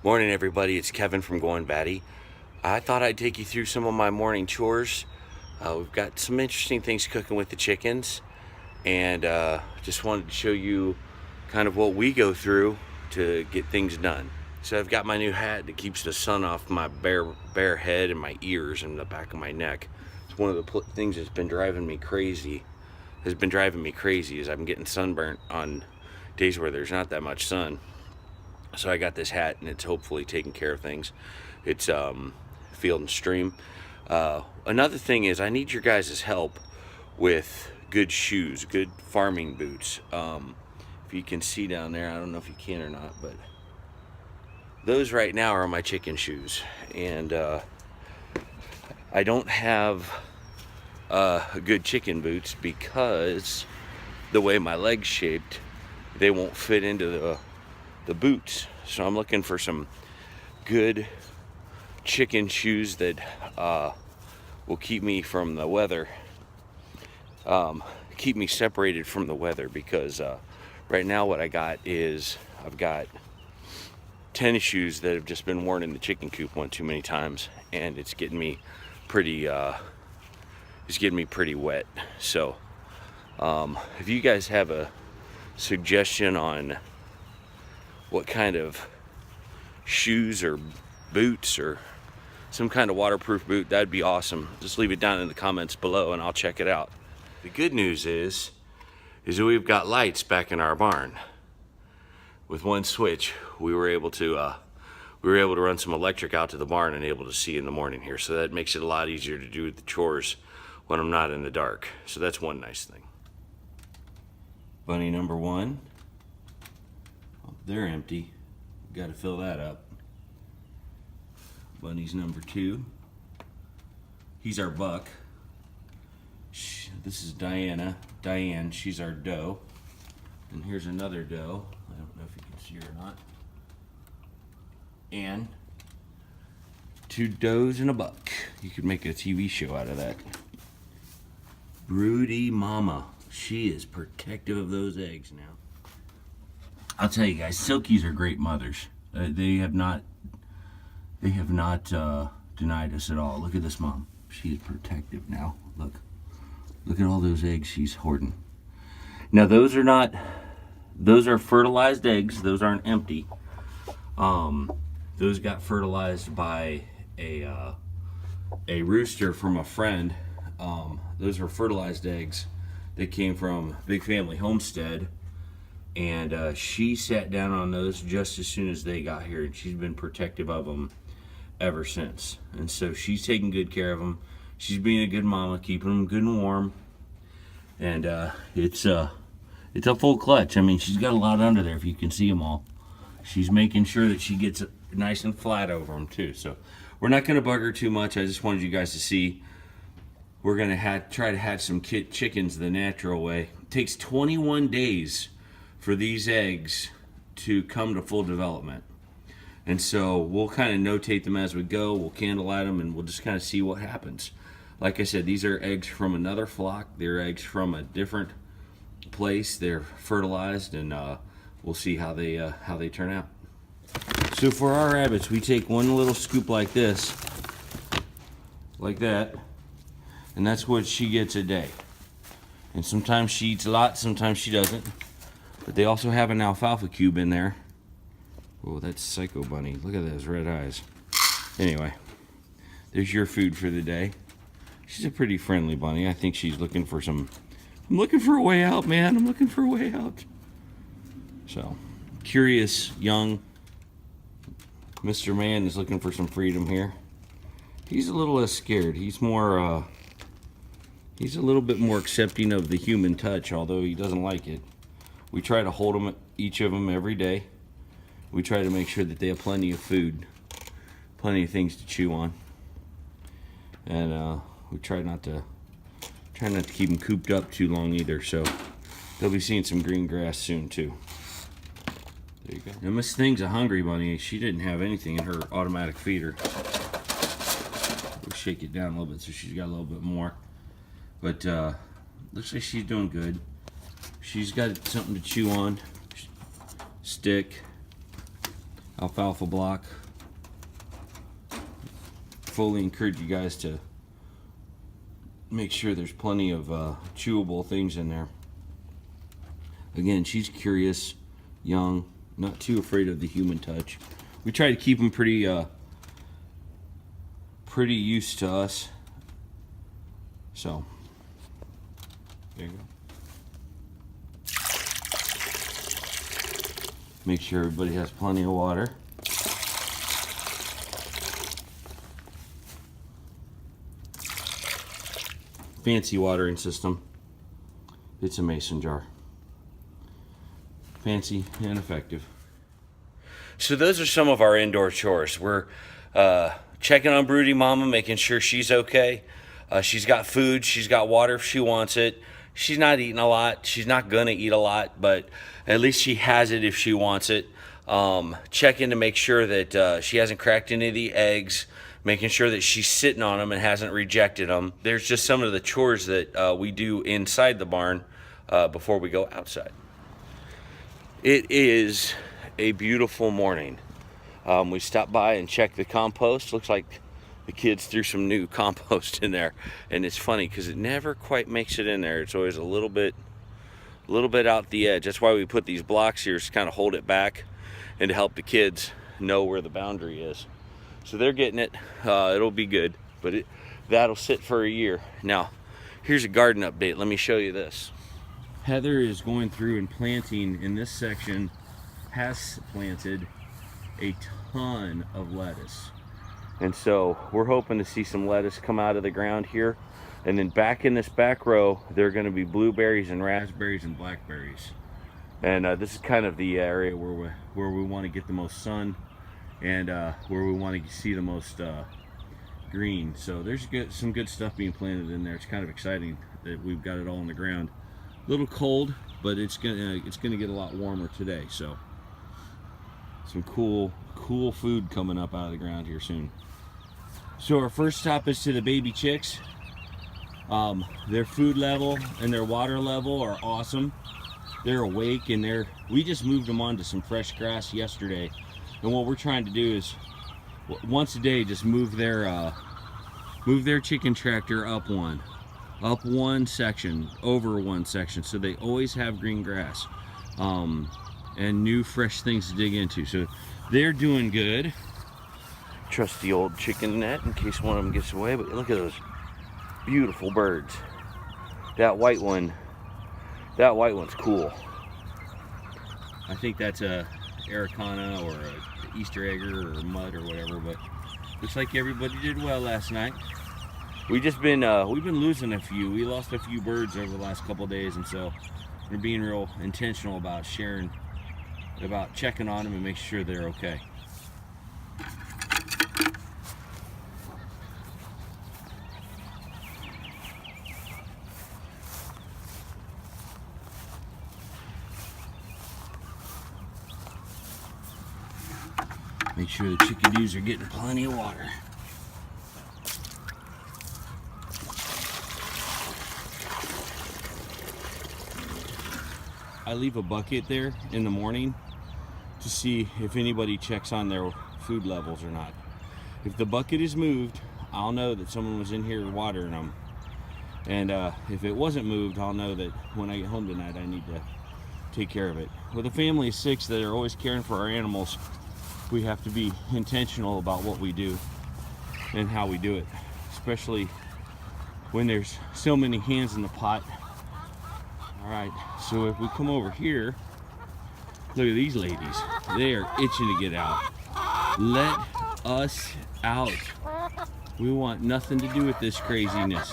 Morning everybody, it's Kevin from GoinBatty. I thought I'd take you through some of my morning chores. We've got some interesting things cooking with the chickens, and just wanted to show you kind of what we go through to get things done. So I've got my new hat that keeps the sun off my bare head and my ears and the back of my neck. It's one of the things that's been driving me crazy. Is I'm getting sunburnt on days where there's not that much sun. So I got this hat, and it's hopefully taking care of things. It's Field and Stream. Another thing is I need your guys' help with good shoes, good farming boots. If you can see down there, I don't know if you can or not, but those right now are my chicken shoes. And I don't have good chicken boots because the way my leg's shaped, they won't fit into the boots. So I'm looking for some good chicken shoes that will keep me from the weather, keep me separated from the weather, because right now what I got is I've got tennis shoes that have just been worn in the chicken coop one too many times, and it's getting me pretty wet. So if you guys have a suggestion on what kind of shoes or boots or some kind of waterproof boot, that'd be awesome. Just leave it down in the comments below and I'll check it out. The good news is that we've got lights back in our barn. With one switch, we were able to run some electric out to the barn and able to see in the morning here. So that makes it a lot easier to do the chores when I'm not in the dark. So that's one nice thing. Bunny number one. They're empty. Got to fill that up. Bunny's number two. He's our buck. This is Diane, she's our doe. And here's another doe. I don't know if you can see her or not. And two does and a buck. You could make a TV show out of that. Broody mama. She is protective of those eggs now. I'll tell you guys, Silkies are great mothers. They have not denied us at all. Look at this mom. She is protective now. Look at all those eggs she's hoarding. Now those are fertilized eggs. Those aren't empty. Those got fertilized by a rooster from a friend. Those were fertilized eggs that came from Big Family Homestead. And she sat down on those just as soon as they got here, and she's been protective of them ever since. And so she's taking good care of them. She's being a good mama, keeping them good and warm. And it's a full clutch. I mean, she's got a lot under there, if you can see them all. She's making sure that she gets nice and flat over them too. So we're not going to bug her too much. I just wanted you guys to see. We're going to try to hatch some chickens the natural way. It takes 21 days for these eggs to come to full development. And so we'll kind of notate them as we go. We'll candlelight them, and we'll just kind of see what happens. Like I said, these are eggs from another flock. They're eggs from a different place. They're fertilized, and we'll see how they turn out. So for our rabbits, we take one little scoop like this, like that, and that's what she gets a day. And sometimes she eats a lot, sometimes she doesn't. But they also have an alfalfa cube in there. Oh, that's Psycho Bunny. Look at those red eyes. Anyway, there's your food for the day. She's a pretty friendly bunny. I think she's looking for some... I'm looking for a way out, man. I'm looking for a way out. So, curious, young Mr. Man is looking for some freedom here. He's a little less scared. He's more, he's a little bit more accepting of the human touch, although he doesn't like it. We try to hold them, each of them, every day. We try to make sure that they have plenty of food, plenty of things to chew on, and we try not to keep them cooped up too long either. So they'll be seeing some green grass soon too. There you go. Now Miss Thing's a hungry bunny. She didn't have anything in her automatic feeder. We'll shake it down a little bit so she's got a little bit more. But looks like she's doing good. She's got something to chew on. Stick. alfalfa block. Fully encourage you guys to make sure there's plenty of chewable things in there. Again, she's curious, young, not too afraid of the human touch. We try to keep them pretty used to us. So there you go. Make sure everybody has plenty of water. Fancy watering system. It's a mason jar. Fancy and effective. So those are some of our indoor chores. We're checking on Broody Mama, making sure she's okay. She's got food, she's got water if she wants it. She's not eating a lot. She's not gonna eat a lot, but at least she has it if she wants it. Checking to make sure that she hasn't cracked any of the eggs, making sure that she's sitting on them and hasn't rejected them. There's just some of the chores that we do inside the barn before we go outside. It is a beautiful morning. We stopped by and checked the compost. Looks like the kids threw some new compost in there, and it's funny because it never quite makes it in there. It's always a little bit out the edge. That's why we put these blocks here to kind of hold it back and to help the kids know where the boundary is. So they're getting it. It'll be good, but that'll sit for a year. Now, here's a garden update. Let me show you this. Heather is going through and planting in this section, has planted a ton of lettuce. And so we're hoping to see some lettuce come out of the ground here. And then back in this back row, there are going to be blueberries and raspberries and blackberries. And this is kind of the area where we want to get the most sun and where we want to see the most green. So there's some good stuff being planted in there. It's kind of exciting that we've got it all on the ground. A little cold, but it's gonna get a lot warmer today. So some cool food coming up out of the ground here soon. So our first stop is to the baby chicks. Their food level and their water level are awesome. They're awake, and we just moved them onto some fresh grass yesterday. And what we're trying to do is once a day just move their chicken tractor up one section, over one section, so they always have green grass and new fresh things to dig into. So they're doing good. Trusty old chicken net in case one of them gets away. But look at those beautiful birds. That white one's cool. I think that's a Araucana or a Easter egger or a mud or whatever, but looks like everybody did well last night. We've been losing a few. We lost a few birds over the last couple days, and so we're being real intentional about checking on them and making sure they're okay. Make sure the chickadees are getting plenty of water. I leave a bucket there in the morning to see if anybody checks on their food levels or not. If the bucket is moved, I'll know that someone was in here watering them. And if it wasn't moved, I'll know that when I get home tonight, I need to take care of it. With a family of 6 that are always caring for our animals, we have to be intentional about what we do and how we do it, especially when there's so many hands in the pot. All right, so if we come over here, look at these ladies. They are itching to get out. Let us out. We want nothing to do with this craziness.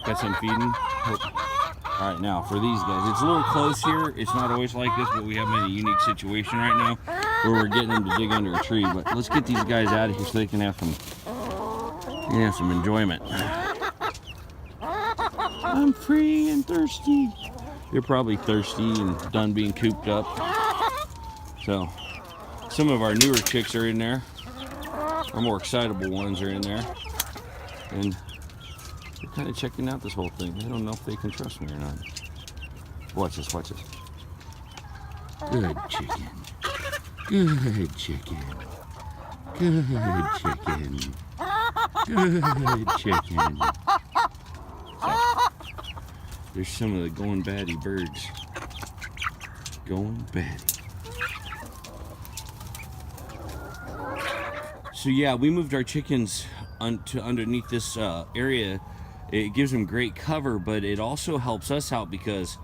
Got some feeding? All right, now for these guys, it's a little close here. It's not always like this, but we have a unique situation right now where we're getting them to dig under a tree. But let's get these guys out of here so they can have some enjoyment. I'm free and thirsty. They're probably thirsty and done being cooped up. So some of our newer chicks are in there. Our more excitable ones are in there. And they're kind of checking out this whole thing. They don't know if they can trust me or not. Watch this, watch this. Good chicken. Good chicken. Good chicken. Good chicken. So, there's some of the GoinBatty birds. GoinBatty. So yeah, we moved our chickens to underneath this area. It gives them great cover, but it also helps us out because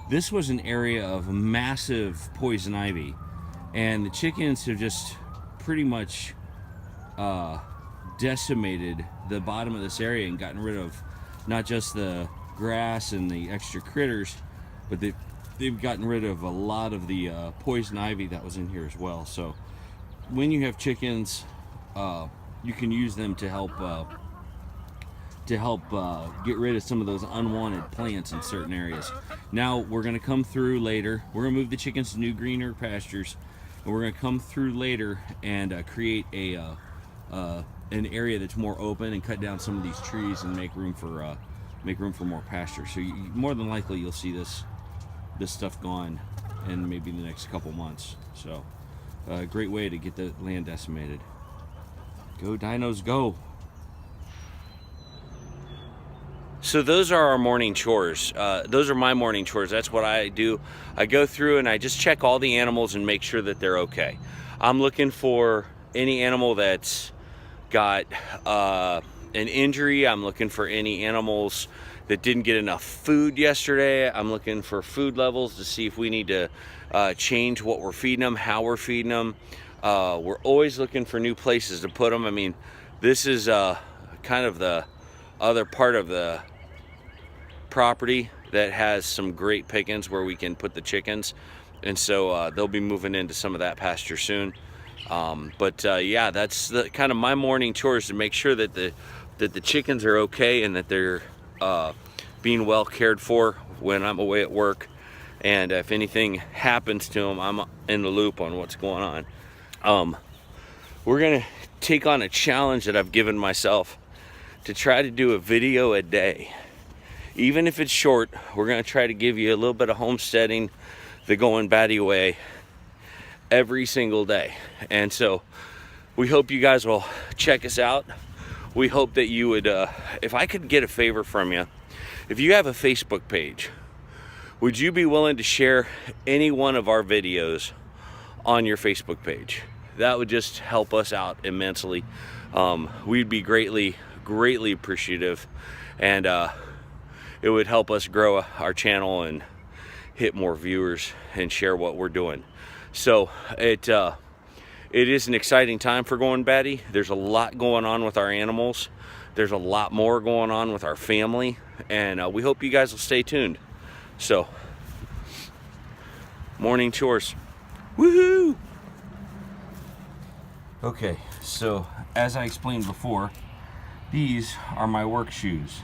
this was an area of massive poison ivy, and the chickens have just pretty much decimated the bottom of this area and gotten rid of not just the grass and the extra critters, but they've gotten rid of a lot of the poison ivy that was in here as well. So when you have chickens, you can use them to help get rid of some of those unwanted plants in certain areas. Now we're going to come through later. We're going to move the chickens to new greener pastures, and we're going to come through later and create an area that's more open and cut down some of these trees and make room for more pasture. So more than likely you'll see this stuff gone in maybe the next couple months. So a great way to get the land decimated. Go dinos, go. So those are our morning chores. Those are my morning chores. That's what I do. I go through and I just check all the animals and make sure that they're okay. I'm looking for any animal that's got an injury. I'm looking for any animals that didn't get enough food yesterday. I'm looking for food levels to see if we need to change what we're feeding them, how we're feeding them. We're always looking for new places to put them. I mean, this is kind of the other part of the property that has some great pickings where we can put the chickens, and so they'll be moving into some of that pasture soon. Yeah, that's the kind of my morning chores, to make sure that the chickens are okay and that they're being well cared for when I'm away at work, and if anything happens to them, I'm in the loop on what's going on. We're gonna take on a challenge that I've given myself to try to do a video a day. Even if it's short, we're gonna try to give you a little bit of homesteading the GoinBatty way every single day. And so we hope you guys will check us out. We hope that you would, if I could get a favor from you, if you have a Facebook page, would you be willing to share any one of our videos on your Facebook page? That would just help us out immensely. We'd be greatly appreciative, and it would help us grow our channel and hit more viewers and share what we're doing. So it is an exciting time for GoinBatty. There's a lot going on with our animals. There's a lot more going on with our family, and we hope you guys will stay tuned. So, morning chores. Woohoo! Okay, so as I explained before, these are my work shoes,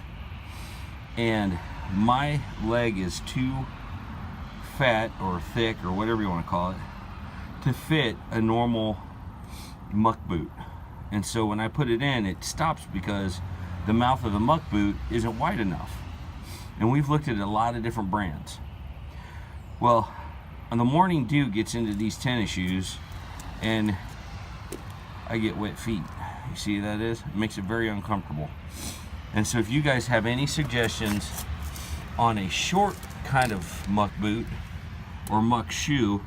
and my leg is too fat or thick or whatever you want to call it to fit a normal muck boot. And so when I put it in, it stops because the mouth of the muck boot isn't wide enough. And we've looked at a lot of different brands. Well, on the morning dew gets into these tennis shoes and I get wet feet. You see that is? It makes it very uncomfortable. And so if you guys have any suggestions on a short kind of muck boot or muck shoe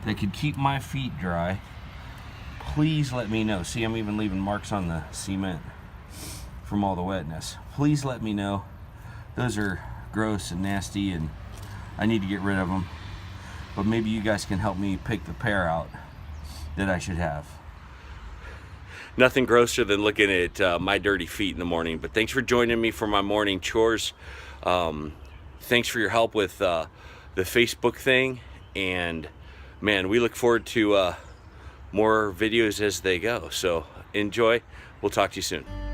that could keep my feet dry, please let me know. See, I'm even leaving marks on the cement from all the wetness. Please let me know. Those are gross and nasty and I need to get rid of them. But maybe you guys can help me pick the pair out that I should have. Nothing grosser than looking at my dirty feet in the morning. But thanks for joining me for my morning chores. Thanks for your help with the Facebook thing. And man, we look forward to more videos as they go. So enjoy. We'll talk to you soon.